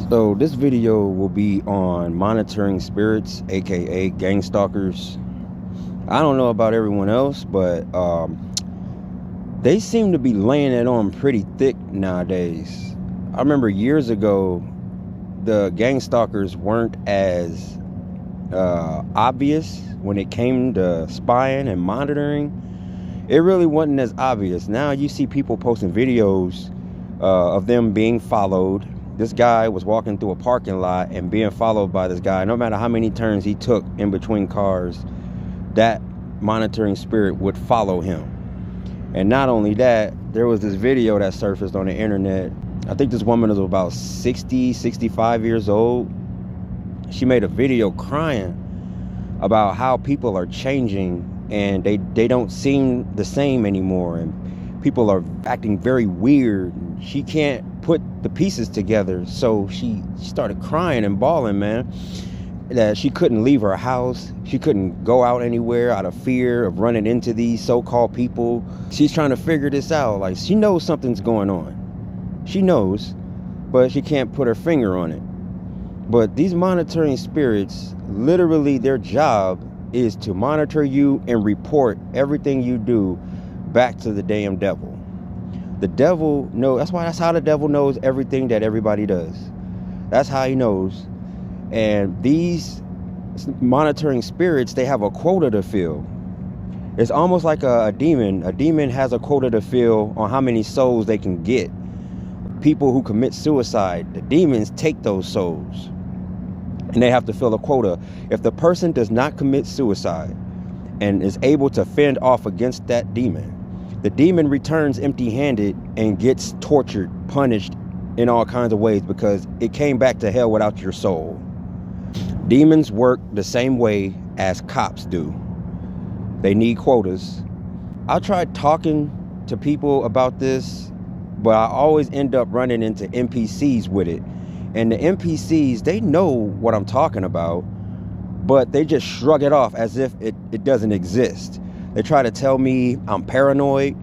So this video will be on monitoring spirits, aka gangstalkers. I don't know about everyone else, but they seem to be laying it on pretty thick nowadays. I remember years ago, the gangstalkers weren't as obvious when it came to spying and monitoring. It really wasn't as obvious. Now you see people posting videos of them being followed. This guy was walking through a parking lot and being followed by this guy. No matter how many turns he took in between cars, that monitoring spirit would follow him. And not only that, there was this video that surfaced on the internet. I think this woman was about 60, 65 years old. She made a video crying about how people are changing and they don't seem the same anymore, and people are acting very weird. She can't put the pieces together, so she started crying and bawling, man, that she couldn't leave her house. She couldn't go out anywhere out of fear of running into these so-called people. She's trying to figure this out. Like, she knows something's going on. She knows, but she can't put her finger on it. But these monitoring spirits, literally their job is to monitor you and report everything you do back to the damn devil. The devil knows. That's how the devil knows everything that everybody does. That's how he knows. And these monitoring spirits, they have a quota to fill. It's almost like a demon. A demon has a quota to fill on how many souls they can get. People who commit suicide, the demons take those souls, and they have to fill a quota. If the person does not commit suicide and is able to fend off against that demon, the demon returns empty-handed and gets tortured, punished in all kinds of ways, because it came back to hell without your soul. Demons work the same way as cops do. They need quotas. I tried talking to people about this, but I always end up running into NPCs with it. And the NPCs, they know what I'm talking about, but they just shrug it off as if it doesn't exist. They try to tell me I'm paranoid.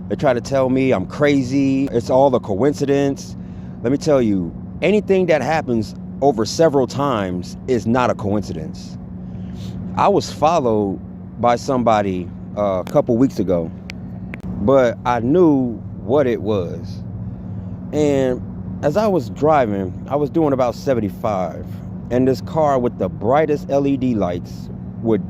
They try to tell me I'm crazy. It's all a coincidence. Let me tell you, anything that happens over several times is not a coincidence. I was followed by somebody a couple weeks ago, but I knew what it was. And as I was driving, I was doing about 75, and this car with the brightest LED lights would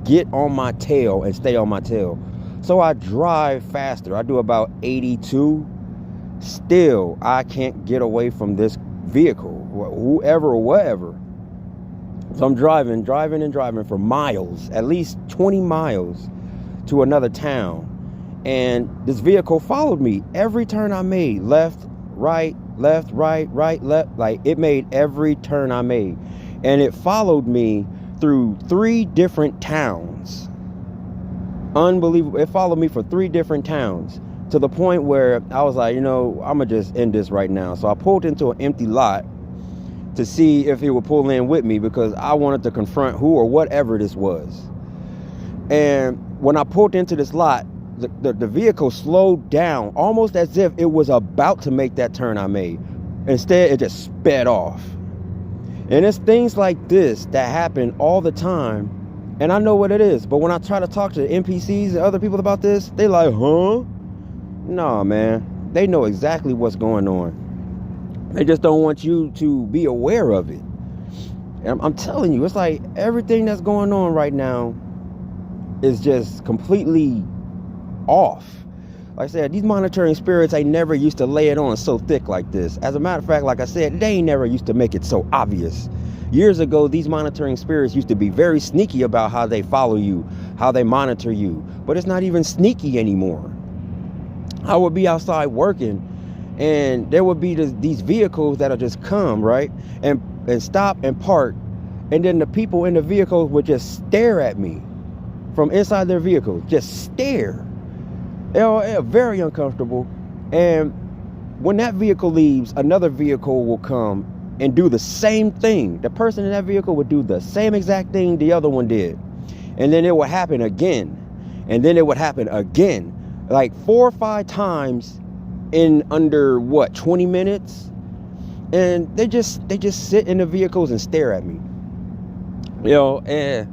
get on my tail and stay on my tail. So I drive faster. I do about 82. Still, I can't get away from this vehicle, whoever or whatever. So I'm driving for miles, at least 20 miles to another town. And this vehicle followed me every turn I made. Left, right, left, right, right, left. Like, it made every turn I made. And it followed me through 3 different towns. Unbelievable. It followed me for 3 different towns, to the point where I was like, I'm gonna just end this right now. So I pulled into an empty lot to see if he would pull in with me, because I wanted to confront who or whatever this was. And when I pulled into this lot, the vehicle slowed down, almost as if it was about to make that turn I made. Instead, it just sped off. And it's things like this that happen all the time, and I know what it is. But when I try to talk to NPCs and other people about this, they like, huh? Nah, man. They know exactly what's going on. They just don't want you to be aware of it. And I'm telling you, it's like everything that's going on right now is just completely off. Like I said, these monitoring spirits, they never used to lay it on so thick like this. As a matter of fact, like I said, they never used to make it so obvious. Years ago, these monitoring spirits used to be very sneaky about how they follow you, how they monitor you. But it's not even sneaky anymore. I would be outside working, and there would be these vehicles that'll just come, right? And stop and park. And then the people in the vehicles would just stare at me from inside their vehicles. Just stare. They're very uncomfortable. And when that vehicle leaves, another vehicle will come and do the same thing. The person in that vehicle would do the same exact thing the other one did. And then it would happen again. And then it would happen again. Like 4 or 5 times in under, 20 minutes? And they just sit in the vehicles and stare at me. And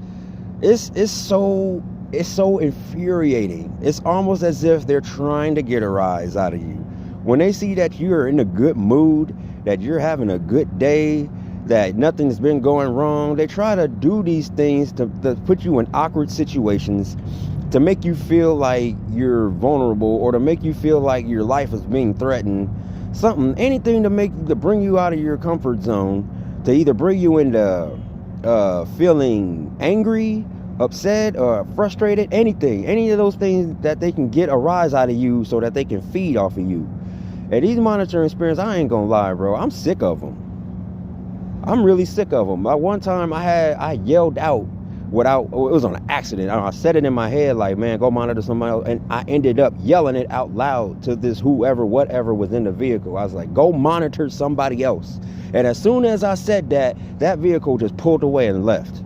it's so infuriating. It's almost as if they're trying to get a rise out of you. When they see that you're in a good mood, that you're having a good day, that nothing's been going wrong, they try to do these things to put you in awkward situations, to make you feel like you're vulnerable, or to make you feel like your life is being threatened. Anything to bring you out of your comfort zone, to either bring you into feeling angry, upset, or frustrated. Any of those things that they can get a rise out of you so that they can feed off of you. And these monitoring spirits, I ain't gonna lie, bro, I'm sick of them. I'm really sick of them. One time I yelled out it was on an accident. I said it in my head like, man, go monitor somebody else. And I ended up yelling it out loud to this whatever was in the vehicle. I was like, go monitor somebody else. And as soon as I said that vehicle just pulled away and left.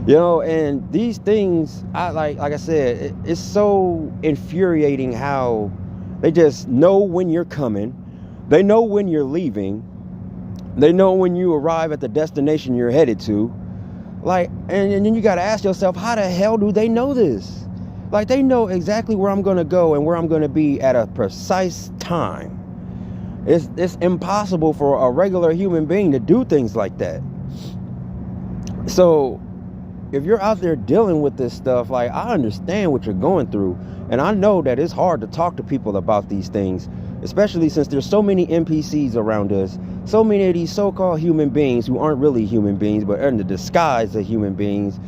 And these things, like I said, it's so infuriating how they just know when you're coming. They know when you're leaving. They know when you arrive at the destination you're headed to. And then you got to ask yourself, how the hell do they know this? Like, they know exactly where I'm going to go and where I'm going to be at a precise time. It's impossible for a regular human being to do things like that. So if you're out there dealing with this stuff, I understand what you're going through. And I know that it's hard to talk to people about these things, especially since there's so many NPCs around us. So many of these so-called human beings who aren't really human beings, but are in the disguise of human beings.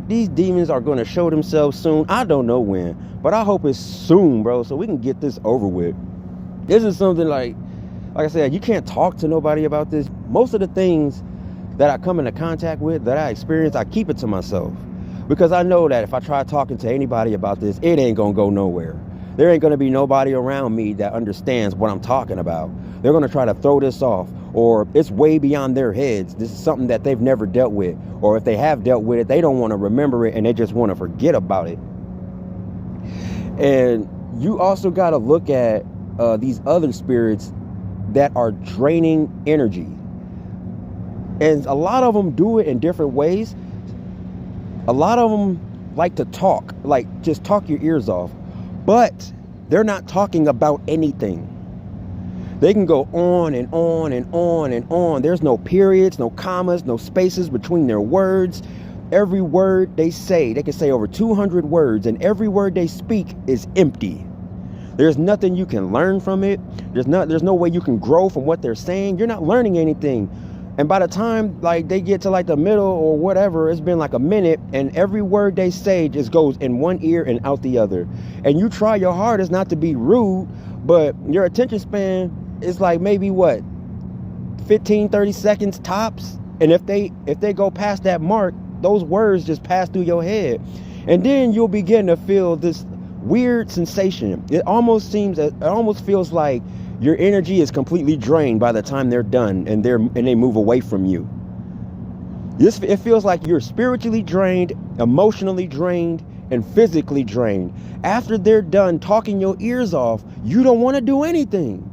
These demons are going to show themselves soon. I don't know when, but I hope it's soon, bro, so we can get this over with. This is something like I said, you can't talk to nobody about this. Most of the things that I come into contact with, that I experience, I keep it to myself. Because I know that if I try talking to anybody about this, it ain't going to go nowhere. There ain't going to be nobody around me that understands what I'm talking about. They're going to try to throw this off, or it's way beyond their heads. This is something that they've never dealt with. Or if they have dealt with it, they don't want to remember it and they just want to forget about it. And you also got to look at these other spirits that are draining energy. And a lot of them do it in different ways. A lot of them like to talk, just talk your ears off. But they're not talking about anything. They can go on and on and on and on. There's no periods, no commas, no spaces between their words. Every word they say, they can say over 200 words, and every word they speak is empty. There's nothing you can learn from it. There's no way you can grow from what they're saying. You're not learning anything. And by the time they get to the middle or whatever, it's been a minute, and every word they say just goes in one ear and out the other. And you try your hardest not to be rude, but your attention span is maybe 15, 30 seconds tops. And if they go past that mark, those words just pass through your head. And then you'll begin to feel this weird sensation. It almost feels like your energy is completely drained by the time they're done and they move away from you. It feels like you're spiritually drained, emotionally drained, and physically drained. After they're done talking your ears off, you don't want to do anything.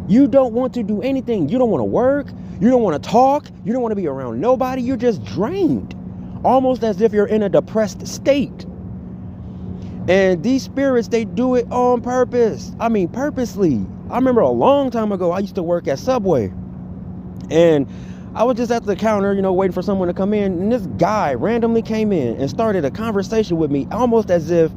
You don't want to do anything. You don't want to work. You don't want to talk. You don't want to be around nobody. You're just drained, almost as if you're in a depressed state. And these spirits, they do it on purpose. I mean, purposely. I remember a long time ago, I used to work at Subway. And I was just at the counter, waiting for someone to come in. And this guy randomly came in and started a conversation with me, almost as if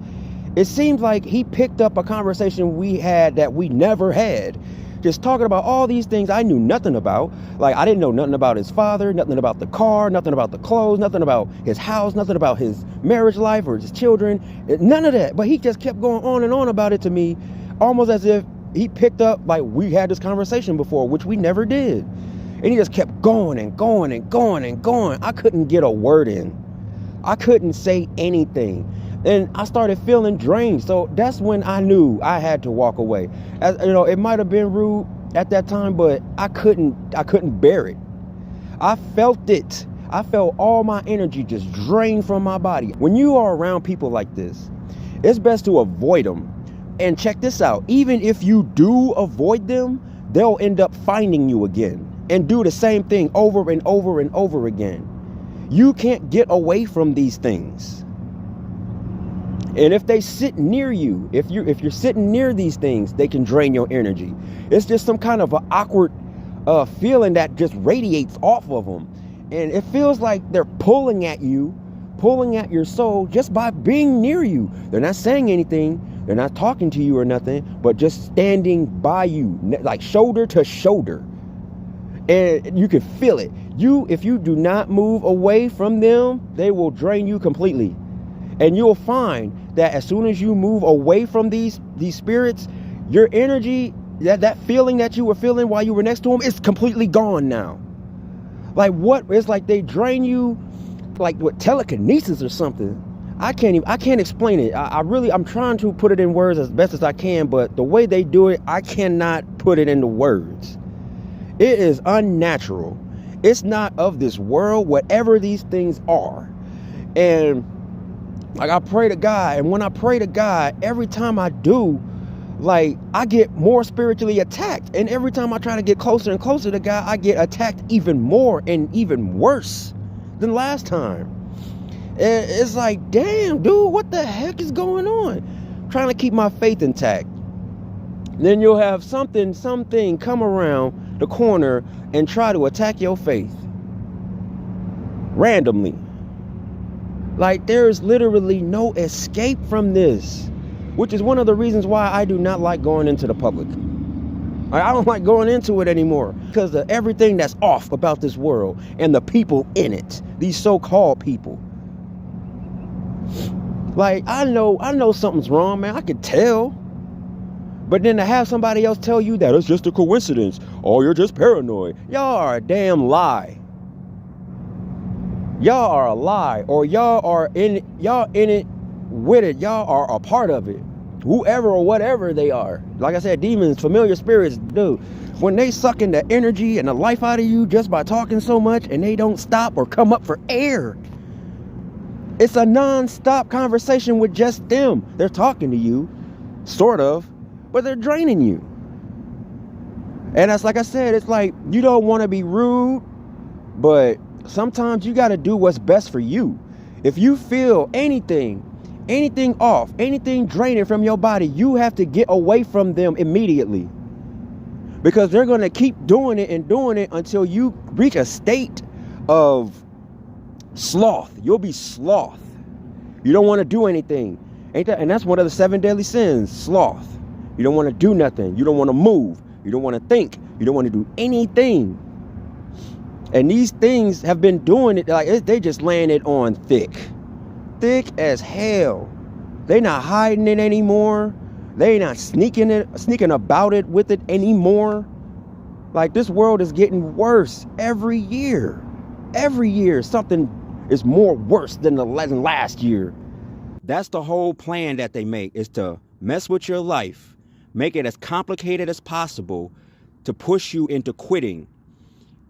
it seemed like he picked up a conversation we had that we never had. Just talking about all these things I knew nothing about. I didn't know nothing about his father, nothing about the car, nothing about the clothes, nothing about his house, nothing about his marriage life or his children, none of that. But he just kept going on and on about it to me, almost as if he picked up we had this conversation before, which we never did. And he just kept going and going and going and going. I couldn't get a word in. I couldn't say anything. And I started feeling drained. So that's when I knew I had to walk away. It might have been rude at that time, but I couldn't bear it. I felt it. I felt all my energy just drained from my body. When you are around people like this, it's best to avoid them. And check this out. Even if you do avoid them, they'll end up finding you again and do the same thing over and over and over again. You can't get away from these things. And if they sit near you, if you're sitting near these things, they can drain your energy. It's just some kind of an awkward feeling that just radiates off of them. And it feels like they're pulling at you, pulling at your soul just by being near you. They're not saying anything. They're not talking to you or nothing, but just standing by you, like shoulder to shoulder. And you can feel it. If you do not move away from them, they will drain you completely. And you'll find that as soon as you move away from these spirits, your energy, that feeling that you were feeling while you were next to them, is completely gone now. Like what? It's like they drain you like with telekinesis or something. I can't explain it. I'm trying to put it in words as best as I can, but the way they do it, I cannot put it into words. It is unnatural. It's not of this world, whatever these things are. And like I pray to God, and when I pray to God, every time I do, like I get more spiritually attacked. And every time I try to get closer and closer to God, I get attacked even more and even worse than last time. And it's like, damn, dude, what the heck is going on? I'm trying to keep my faith intact. Then you'll have something come around the corner and try to attack your faith randomly. Like there's literally no escape from this, which is one of the reasons why I do not like going into the public. I don't like going into it anymore because of everything that's off about this world and the people in it, these so-called people. Like I know something's wrong, man. I can tell. But then to have somebody else tell you that it's just a coincidence, or you're just paranoid, y'all are a damn lie. Y'all are a lie, or y'all in it with it. Y'all are a part of it. Whoever or whatever they are. Like I said, demons, familiar spirits, dude. When they sucking the energy and the life out of you just by talking so much and they don't stop or come up for air. It's a non-stop conversation with just them. They're talking to you, sort of, but they're draining you. And that's like I said, it's like you don't want to be rude, but sometimes you got to do what's best for you. If you feel anything off, anything draining from your body, you have to get away from them immediately. Because they're going to keep doing it until you reach a state of sloth. You'll be sloth. You don't want to do anything. And that's one of the 7 deadly sins, sloth. You don't want to do nothing. You don't want to move. You don't want to think. You don't want to do anything. And these things have been doing it like they just laying it on thick as hell. They not hiding it anymore. They not sneaking about it with it anymore. Like this world is getting worse every year. Every year something is more worse than last year. That's the whole plan that they make, is to mess with your life, make it as complicated as possible to push you into quitting.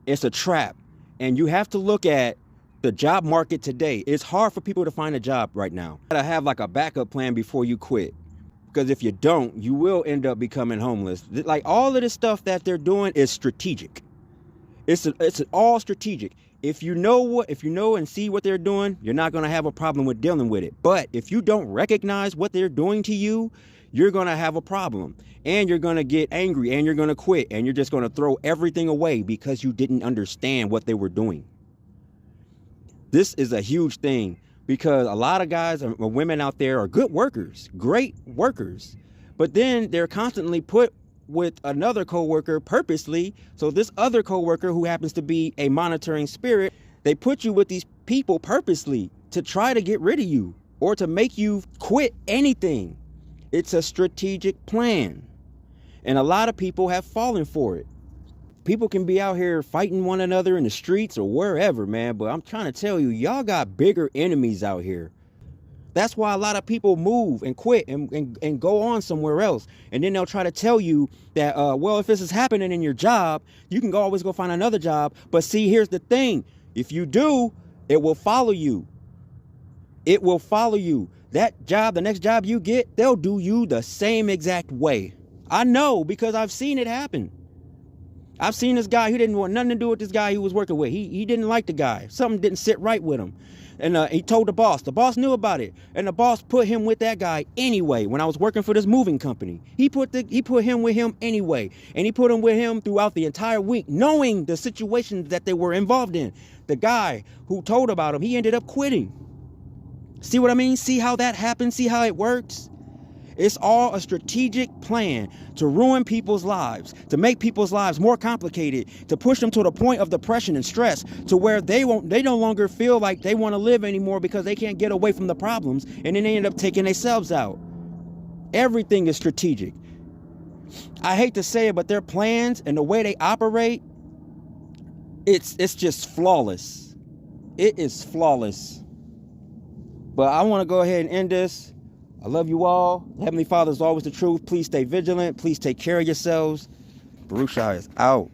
It's a trap. And you have to look at the job market today. It's hard for people to find a job right now. You gotta have like a backup plan before you quit. Because if you don't, you will end up becoming homeless. Like all of this stuff that they're doing is strategic. It's all strategic. If you know and see what they're doing, you're not going to have a problem with dealing with it. But if you don't recognize what they're doing to you, you're going to have a problem. And you're going to get angry and you're going to quit. And you're just going to throw everything away because you didn't understand what they were doing. This is a huge thing because a lot of guys or women out there are good workers, great workers. But then they're constantly put with another coworker purposely. So this other coworker who happens to be a monitoring spirit, they put you with these people purposely to try to get rid of you or to make you quit anything. It's a strategic plan. And a lot of people have fallen for it. People can be out here fighting one another in the streets or wherever, man. But I'm trying to tell you, y'all got bigger enemies out here. That's why a lot of people move and quit and go on somewhere else. And then they'll try to tell you that, well, if this is happening in your job, you can always go find another job. But see, here's the thing. If you do, it will follow you. It will follow you. That job, the next job you get, they'll do you the same exact way. I know because I've seen it happen. I've seen this guy. He didn't want nothing to do with this guy he was working with. He didn't like the guy. Something didn't sit right with him. And he told the boss. The boss knew about it. And the boss put him with that guy anyway. When I was working for this moving company, he put him with him anyway. And he put him with him throughout the entire week, knowing the situations that they were involved in. The guy who told about him, he ended up quitting. See what I mean? See how that happens? See how it works? It's all a strategic plan to ruin people's lives, to make people's lives more complicated, to push them to the point of depression and stress, to where they no longer feel like they want to live anymore because they can't get away from the problems, and then they end up taking themselves out. Everything is strategic. I hate to say it, but their plans and the way they operate, it's just flawless. It is flawless. But I want to go ahead and end this. I love you all. Heavenly Father is always the truth. Please stay vigilant. Please take care of yourselves. Baruch Shah is out.